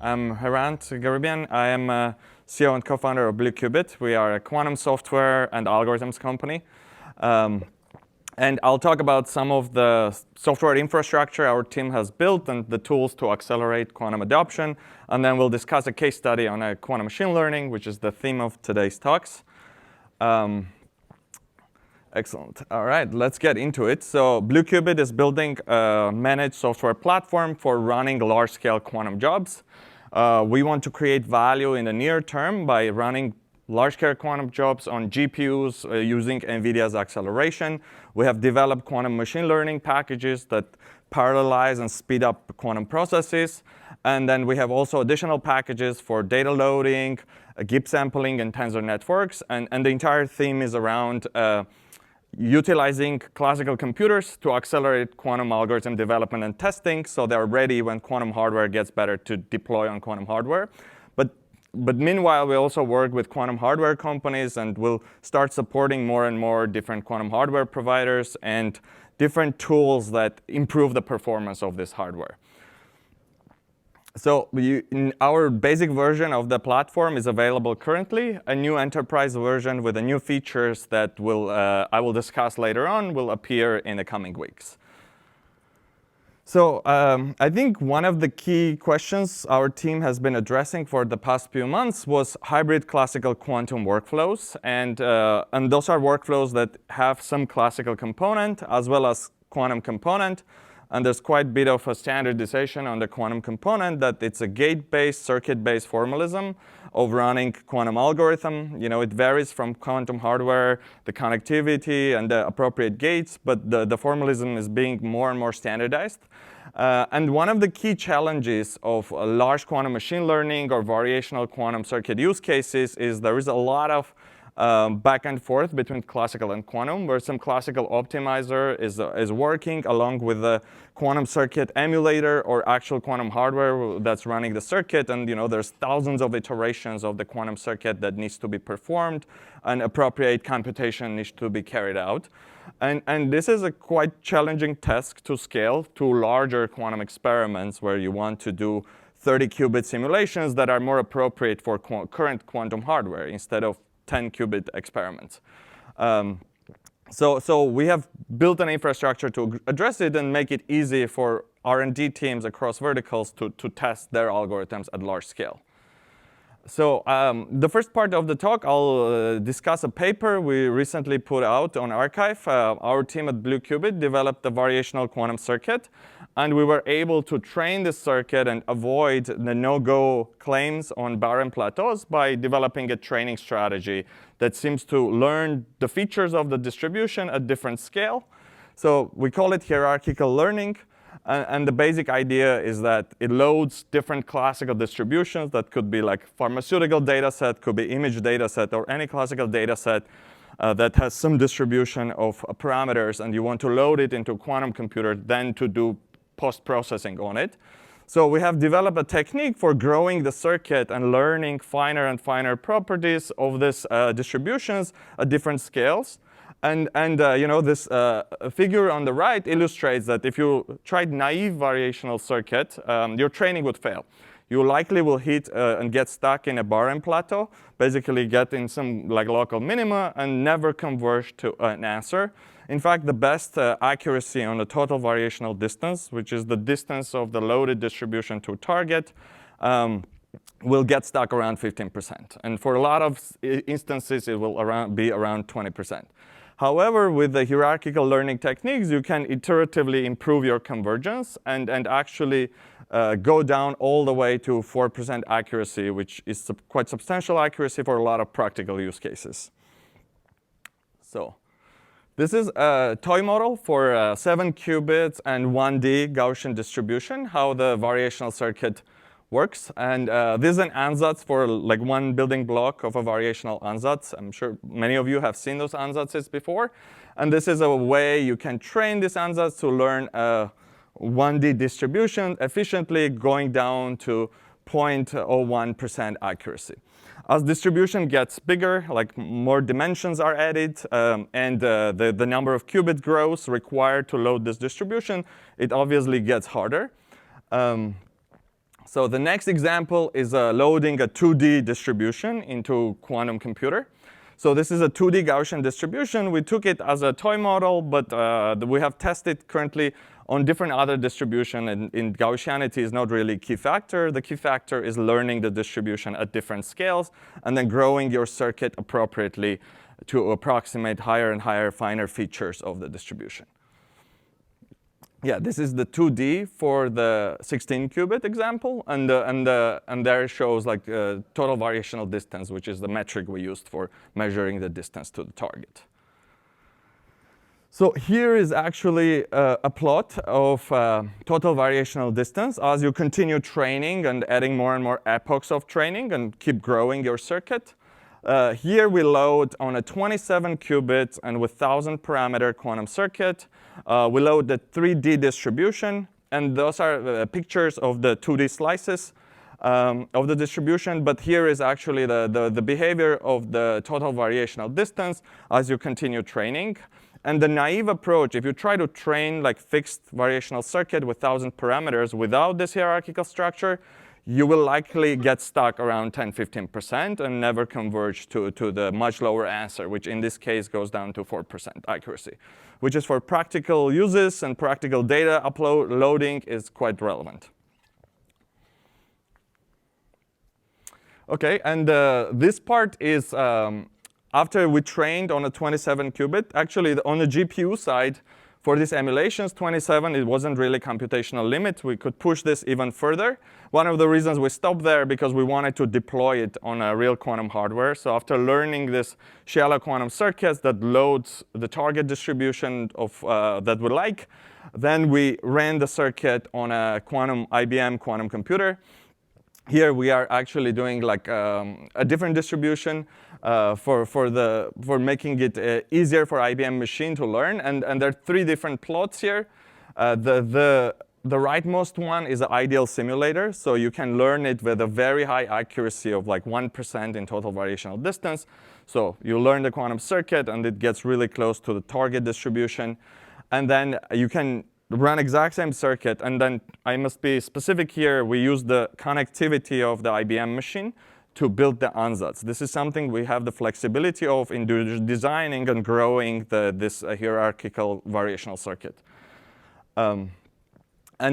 I'm Hrant Gharibyan. I am CEO and co-founder of BlueQubit. We are a quantum software and algorithms company. And I'll talk about some of the software infrastructure our team has built and the tools to accelerate quantum adoption. And then we'll discuss a case study on a quantum machine learning, which is the theme of today's talks. Excellent. All right, let's get into it. So BlueQubit is building a managed software platform for running large-scale quantum jobs. We want to create value in the near term by running large-scale quantum jobs on GPUs using NVIDIA's acceleration. We have developed quantum machine learning packages that parallelize and speed up quantum processes. And then we have also additional packages for data loading, GIP sampling, and tensor networks. And the entire theme is around utilizing classical computers to accelerate quantum algorithm development and testing so they're ready when quantum hardware gets better to deploy on quantum hardware. But meanwhile, we also work with quantum hardware companies, and we'll start supporting more and more different quantum hardware providers and different tools that improve the performance of this hardware. So our basic version of the platform is available currently. A new enterprise version with the new features that I will discuss later on will appear in the coming weeks. So I think one of the key questions our team has been addressing for the past few months was hybrid classical quantum workflows. And those are workflows that have some classical component as well as quantum component. And there's quite a bit of a standardization on the quantum component that it's a gate-based, circuit-based formalism of running quantum algorithm. You know, it varies from quantum hardware, the connectivity, and the appropriate gates, but the formalism is being more and more standardized. And one of the key challenges of large quantum machine learning or variational quantum circuit use cases is there is a lot of back and forth between classical and quantum, where some classical optimizer is working along with the quantum circuit emulator or actual quantum hardware that's running the circuit. And there's thousands of iterations of the quantum circuit that needs to be performed, and appropriate computation needs to be carried out. And this is a quite challenging task to scale to larger quantum experiments where you want to do 30-qubit simulations that are more appropriate for current quantum hardware instead of 10-qubit experiments. So we have built an infrastructure to address it and make it easy for R&D teams across verticals to test their algorithms at large scale. So the first part of the talk, I'll discuss a paper we recently put out on arXiv. Our team at BlueQubit developed a variational quantum circuit, and we were able to train this circuit and avoid the no-go claims on barren plateaus by developing a training strategy that seems to learn the features of the distribution at different scale. So we call it hierarchical learning. And the basic idea is that it loads different classical distributions that could be like pharmaceutical data set, could be image data set, or any classical data set that has some distribution of parameters, and you want to load it into a quantum computer, then to do post-processing on it. So we have developed a technique for growing the circuit and learning finer and finer properties of these distributions at different scales. And this figure on the right illustrates that if you tried naive variational circuit, your training would fail. You likely will hit and get stuck in a barren plateau, basically get in some local minima and never converge to an answer. In fact, the best accuracy on the total variational distance, which is the distance of the loaded distribution to target, will get stuck around 15%. And for a lot of instances, it will be around 20%. However, with the hierarchical learning techniques, you can iteratively improve your convergence and actually go down all the way to 4% accuracy, which is quite substantial accuracy for a lot of practical use cases. So this is a toy model for 7 qubits and 1D Gaussian distribution, how the variational circuit works. And this is an ansatz for one building block of a variational ansatz. I'm sure many of you have seen those ansatzes before. And this is a way you can train this ansatz to learn a 1D distribution efficiently, going down to 0.01% accuracy. As distribution gets bigger, more dimensions are added, and the number of qubit grows required to load this distribution, it obviously gets harder. So the next example is loading a 2D distribution into quantum computer. So this is a 2D Gaussian distribution. We took it as a toy model, but we have tested currently on different other distribution. And in Gaussianity is not really a key factor. The key factor is learning the distribution at different scales and then growing your circuit appropriately to approximate higher and higher finer features of the distribution. Yeah, this is the 2D for the 16-qubit example, and there it shows like total variational distance, which is the metric we used for measuring the distance to the target. So here is actually a plot of total variational distance as you continue training and adding more and more epochs of training and keep growing your circuit. Here we load on a 27 qubit and with 1,000 parameter quantum circuit. We load the 3D distribution, and those are pictures of the 2D slices of the distribution. But here is actually the behavior of the total variational distance as you continue training. And the naive approach, if you try to train like fixed variational circuit with 1,000 parameters without this hierarchical structure, you will likely get stuck around 10–15% and never converge to the much lower answer, which in this case goes down to 4% accuracy, which is for practical uses and practical data loading is quite relevant. OK, and this part is after we trained on a 27 qubit. Actually, on the GPU side, for these emulations, 27, it wasn't really computational limit. We could push this even further. One of the reasons we stopped there because we wanted to deploy it on a real quantum hardware. So after learning this shallow quantum circuits that loads the target distribution of that we like, then we ran the circuit on a IBM quantum computer. Here we are actually doing like a different distribution for making it easier for IBM machine to learn. And there are 3 different plots here. The rightmost one is the ideal simulator. So you can learn it with a very high accuracy of like 1% in total variational distance. So you learn the quantum circuit, and it gets really close to the target distribution. And then you can run exact same circuit. And then I must be specific here. We use the connectivity of the IBM machine to build the ansatz. This is something we have the flexibility of in designing and growing this hierarchical variational circuit. And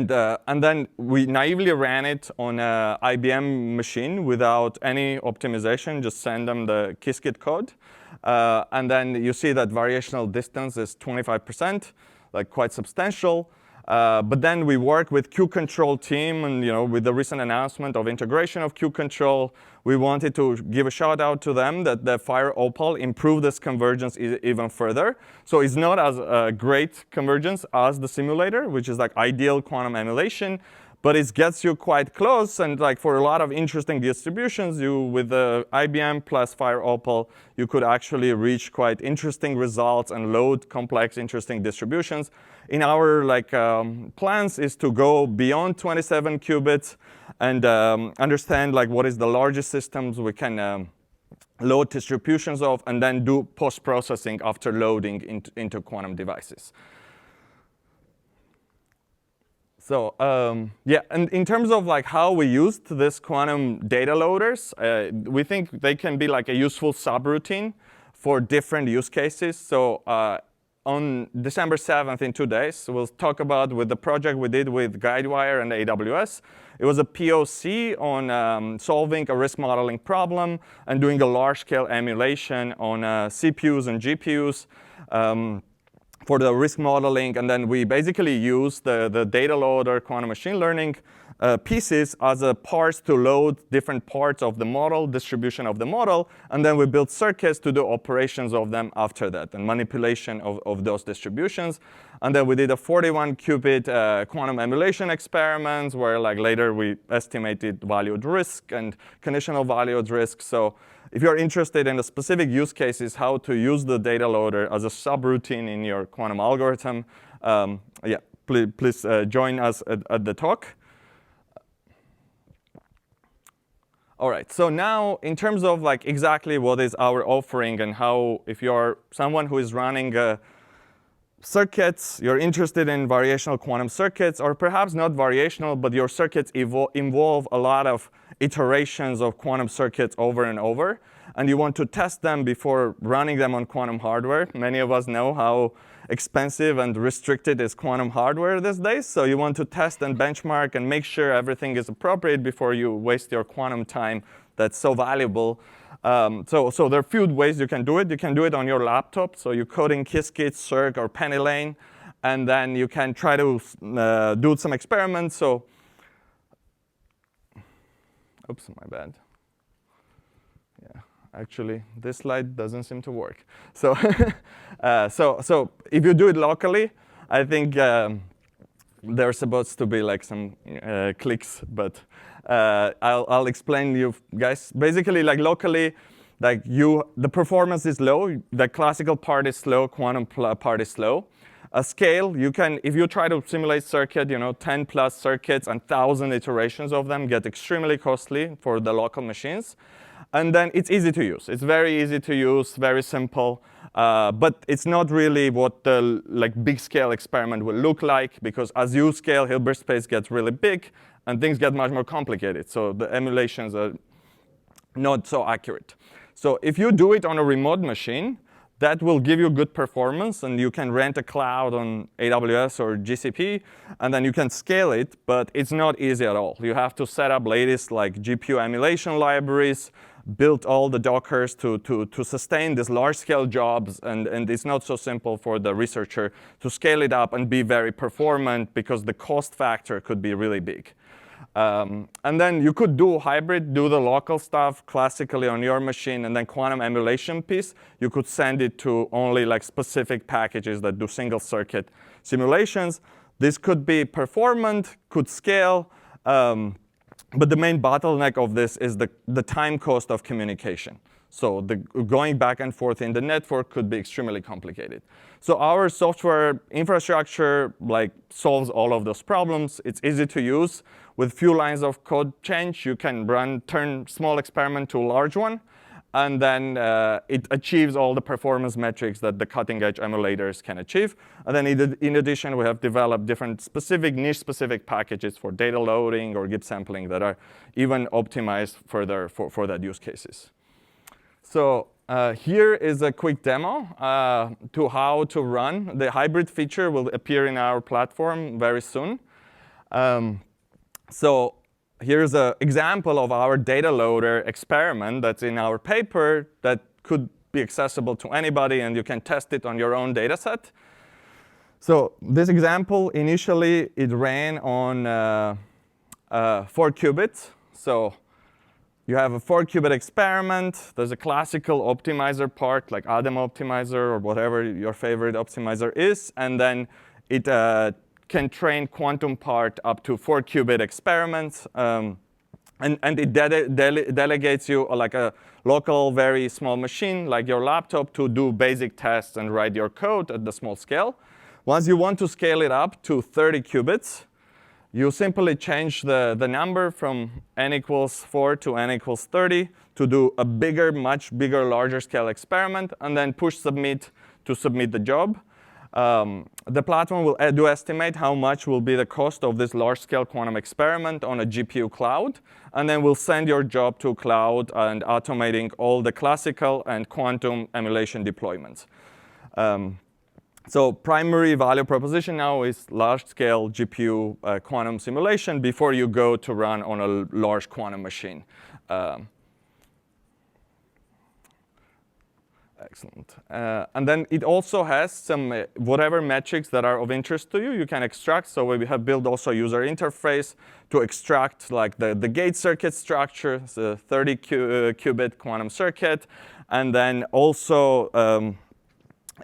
then we naively ran it on an IBM machine without any optimization, just send them the Qiskit code. And then you see that variational distance is 25%, like quite substantial. But then we work with Q-Control team, and with the recent announcement of integration of Q-Control, we wanted to give a shout out to them that the Fire Opal improved this convergence even further. So it's not as great convergence as the simulator, which is like ideal quantum emulation, but it gets you quite close. And like for a lot of interesting distributions, with the IBM plus Fire Opal, you could actually reach quite interesting results and load complex, interesting distributions. In our plans is to go beyond 27 qubits and understand like what is the largest systems we can load distributions of, and then do post-processing after loading into quantum devices. So yeah, and in terms of like how we used this quantum data loaders, we think they can be like a useful subroutine for different use cases. So on December 7th, in 2 days, we'll talk about with the project we did with Guidewire and AWS. It was a POC on solving a risk modeling problem and doing a large-scale emulation on CPUs and GPUs. For the risk modeling, and then we basically use the data loader quantum machine learning pieces as a parts to load different parts of the model, distribution of the model, and then we build circuits to do operations of them after that, and manipulation of those distributions. And then we did a 41-qubit quantum emulation experiments where like later we estimated valued risk and conditional valued risk. So if you're interested in the specific use cases, how to use the data loader as a subroutine in your quantum algorithm, yeah, please join us at the talk. All right, so now in terms of like exactly what is our offering and how, if you're someone who is running circuits, you're interested in variational quantum circuits, or perhaps not variational, but your circuits involve a lot of iterations of quantum circuits over and over, and you want to test them before running them on quantum hardware. Many of us know how expensive and restricted is quantum hardware these days, so you want to test and benchmark and make sure everything is appropriate before you waste your quantum time that's so valuable. So there are a few ways you can do it. You can do it on your laptop. So you code in Qiskit, Cirq, or Penny and then you can try to do some experiments. So, oops, my bad. Yeah, actually, this slide doesn't seem to work. So, so if you do it locally, I think there's supposed to be like some clicks, but I'll explain you guys. Basically, like locally, like the performance is low. The classical part is slow. Quantum part is slow. A scale, you can, if you try to simulate circuit, 10 plus circuits and 1,000 iterations of them get extremely costly for the local machines. And then it's easy to use. It's very easy to use, very simple. But it's not really what the big scale experiment will look like, because as you scale, Hilbert space gets really big, and things get much more complicated. So the emulations are not so accurate. So if you do it on a remote machine, that will give you good performance, and you can rent a cloud on AWS or GCP, and then you can scale it, but it's not easy at all. You have to set up latest GPU emulation libraries, build all the Dockers to sustain these large-scale jobs, and it's not so simple for the researcher to scale it up and be very performant, because the cost factor could be really big. And then you could do hybrid, do the local stuff classically on your machine, and then quantum emulation piece, you could send it to only specific packages that do single circuit simulations. This could be performant, could scale, but the main bottleneck of this is the time cost of communication. So going back and forth in the network could be extremely complicated. So our software infrastructure solves all of those problems. It's easy to use. With few lines of code change, you can turn small experiment to a large one, and then it achieves all the performance metrics that the cutting-edge emulators can achieve. And then in addition, we have developed different niche-specific packages for data loading or GIP sampling that are even optimized further for that use cases. So here is a quick demo to how to run. The hybrid feature will appear in our platform very soon. So here's an example of our data loader experiment that's in our paper that could be accessible to anybody, and you can test it on your own data set. So this example, initially, it ran on 4 qubits. So you have a 4-qubit experiment. There's a classical optimizer part, like Adam optimizer or whatever your favorite optimizer is. And then it can train quantum part up to 4-qubit experiments. And it delegates you a local, very small machine, like your laptop, to do basic tests and write your code at the small scale. Once you want to scale it up to 30 qubits, you simply change the number from n equals 4 to n equals 30 to do a bigger, much bigger, larger scale experiment, and then push submit to submit the job. The platform will estimate how much will be the cost of this large-scale quantum experiment on a GPU cloud, and then we'll send your job to cloud and automating all the classical and quantum emulation deployments. So primary value proposition now is large-scale GPU quantum simulation before you go to run on a large quantum machine. Excellent. And then it also has some whatever metrics that are of interest to you, you can extract. So we have built also a user interface to extract the gate circuit structure, the 30 qubit quantum circuit. And then also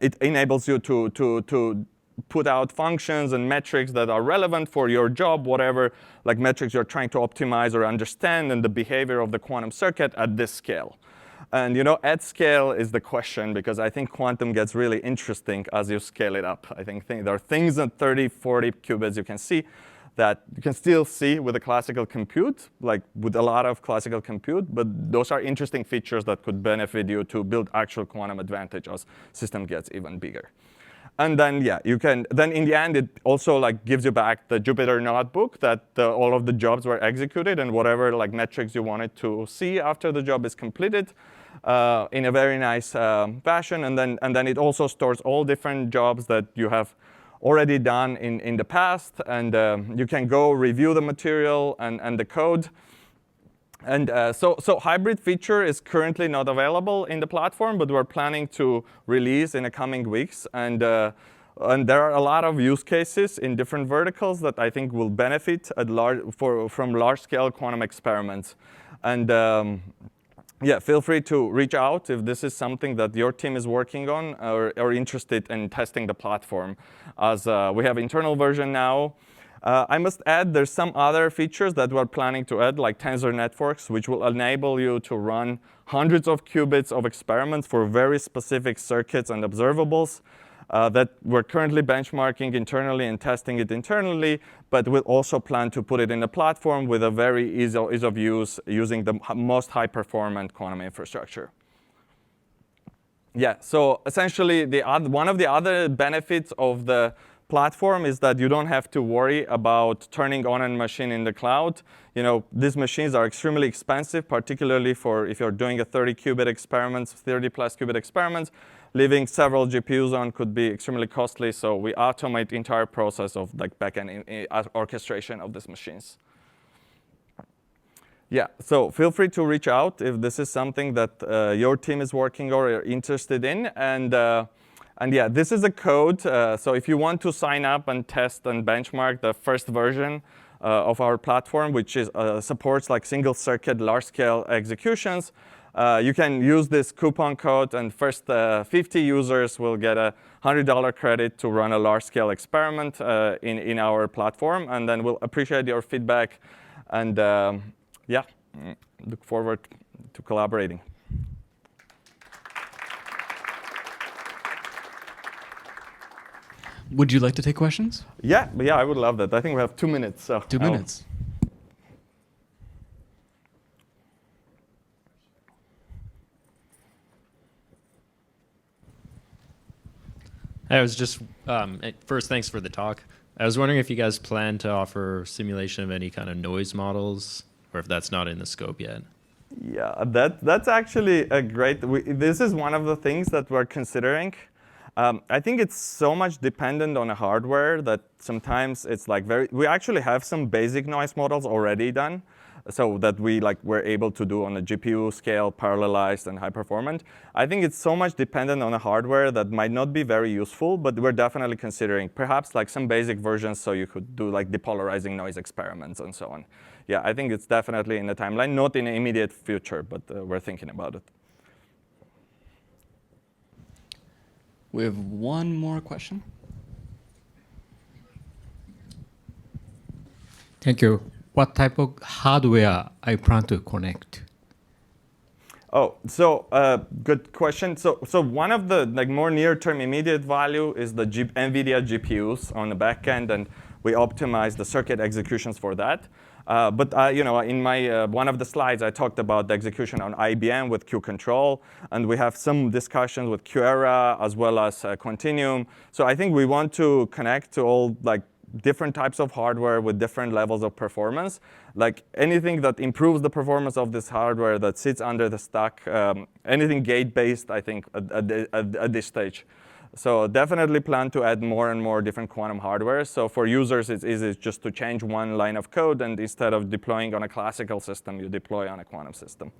it enables you to put out functions and metrics that are relevant for your job, whatever metrics you're trying to optimize or understand, and the behavior of the quantum circuit at this scale. And at scale is the question, because I think quantum gets really interesting as you scale it up. I think there are things at 30, 40 qubits you can see that you can still see with a classical compute, with a lot of classical compute. But those are interesting features that could benefit you to build actual quantum advantage as system gets even bigger. And then, yeah, you can, then in the end, it also like gives you back the Jupyter notebook that all of the jobs were executed and whatever like metrics you wanted to see after the job is completed in a very nice fashion. And then it also stores all different jobs that you have already done in the past. And you can go review the material and the code. And so hybrid feature is currently not available in the platform, but we're planning to release in the coming weeks. And there are a lot of use cases in different verticals that I think will benefit from large-scale quantum experiments. And yeah, feel free to reach out if this is something that your team is working on or interested in testing the platform. As we have internal version now. I must add, there's some other features that we're planning to add, like tensor networks, which will enable you to run hundreds of qubits of experiments for very specific circuits and observables that we're currently benchmarking internally and testing it internally, but we'll also plan to put it in the platform with a very ease of use using the most high-performant quantum infrastructure. Yeah, so essentially, one of the other benefits of the platform is that you don't have to worry about turning on a machine in the cloud. You know, these machines are extremely expensive, particularly for if you're doing a 30-qubit experiments, 30-plus qubit experiments. Leaving several GPUs on could be extremely costly, so we automate the entire process of like backend orchestration of these machines. Yeah, so feel free to reach out if this is something that your team is working or are interested in. And yeah, this is a code. So if you want to sign up and test and benchmark the first version of our platform, which is supports like single circuit, large scale executions, you can use this coupon code, and first 50 users will get a $100 credit to run a large scale experiment in our platform. And then we'll appreciate your feedback. And yeah, look forward to collaborating. Would you like to take questions? Yeah, I would love that. I think we have 2 minutes. So 2 minutes. I was just, first, thanks for the talk. I was wondering if you guys plan to offer simulation of any kind of noise models, or if that's not in the scope yet. Yeah, that's actually a great, this is one of the things that we're considering. I think it's so much dependent on the hardware that sometimes it's like we actually have some basic noise models already done, so that we're able to do on a GPU scale, parallelized and high performant. I think it's so much dependent on the hardware that might not be very useful, but we're definitely considering perhaps like some basic versions so you could do like depolarizing noise experiments and so on. Yeah, I think it's definitely in the timeline, not in the immediate future, but we're thinking about it. We have one more question. Thank you. What type of hardware I plan to connect? Oh, so good question. So one of the like more near-term immediate value is the NVIDIA GPUs on the back end, and we optimize the circuit executions for that. But you know, in my one of the slides, I talked about the execution on IBM with Q-Control, and we have some discussions with QEra as well as Quantinuum. So I think we want to connect to all like different types of hardware with different levels of performance. Like anything that improves the performance of this hardware that sits under the stack, anything gate-based, I think, at this stage. So definitely plan to add more and more different quantum hardware. So for users, it's easy just to change one line of code, and instead of deploying on a classical system, you deploy on a quantum system.